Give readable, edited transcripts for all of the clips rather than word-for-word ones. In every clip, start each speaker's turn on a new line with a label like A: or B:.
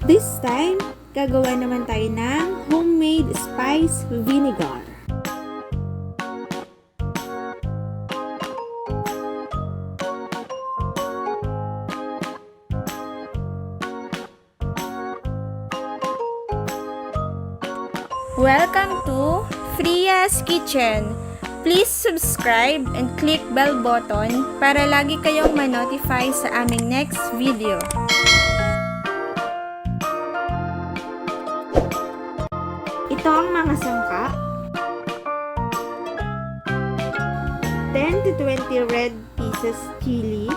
A: This time, gagawa naman tayo ng homemade spice vinegar.
B: Welcome to Fria's Kitchen. Please subscribe and click bell button para lagi kayong ma-notify sa aming next video.
A: Ito ang mga sangkap. 10 to 20 red pieces chili,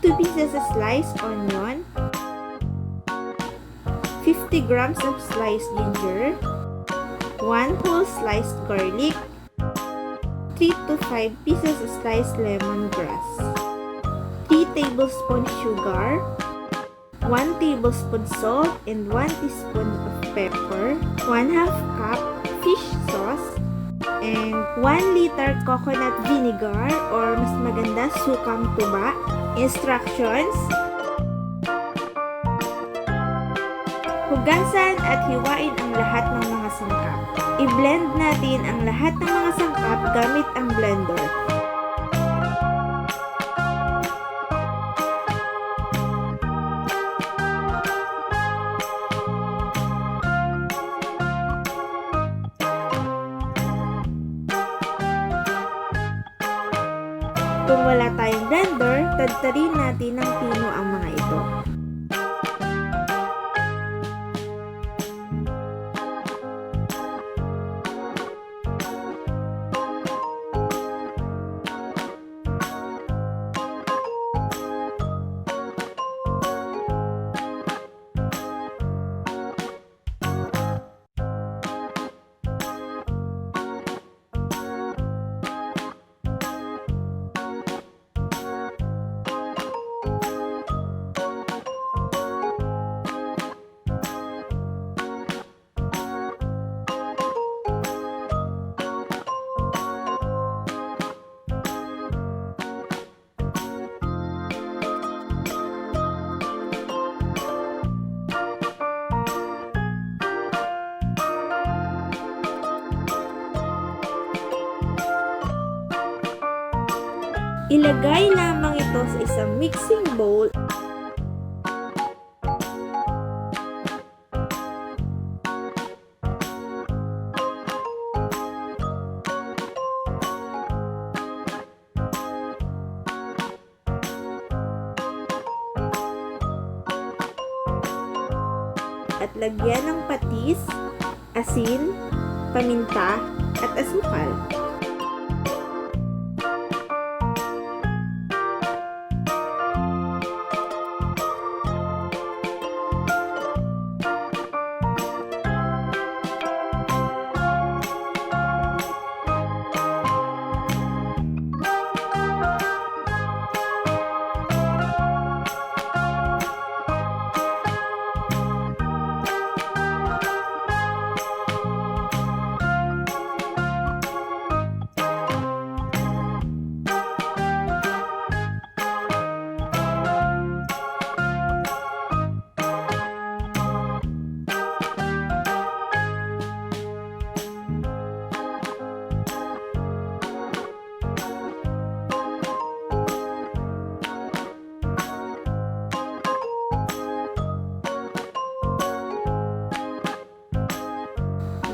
A: 2 pieces of sliced onion, 50 grams of sliced ginger, 1 whole sliced garlic, 3 to 5 pieces of sliced lemongrass, 3 tablespoons sugar, 1 tablespoon salt and 1 teaspoon of pepper, 1/2 cup fish sauce, and 1 liter coconut vinegar or mas maganda sukang tuba. Instructions: hugasan at hiwain ang lahat ng mga sangkap. I-blend natin ang lahat ng mga sangkap gamit ang blender. Kung wala tayong blender, tadtarin natin ng pino ang mga ito. Ilagay lamang ito sa isang mixing bowl. At lagyan ng patis, asin, paminta, at asukal.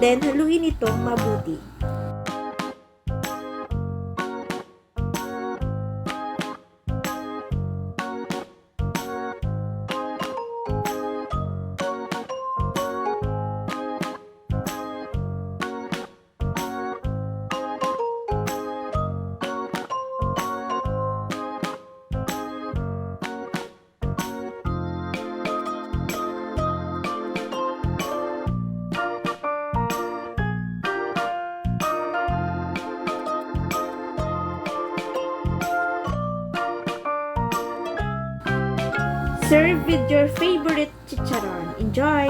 A: Then, haluin itong mabuti. Serve with your favorite chicharon. Enjoy!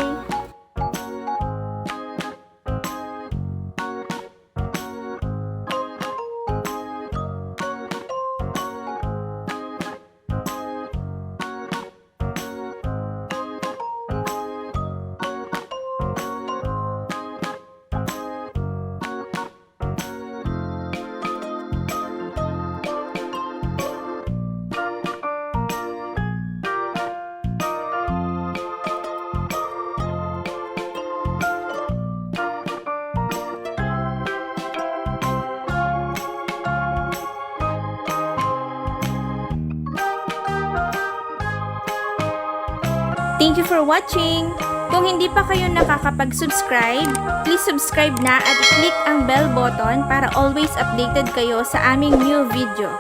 B: Thank you for watching! Kung hindi pa kayo nakakapag-subscribe, please subscribe na at i-click ang bell button para always updated kayo sa aming new video.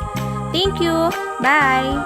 B: Thank you! Bye!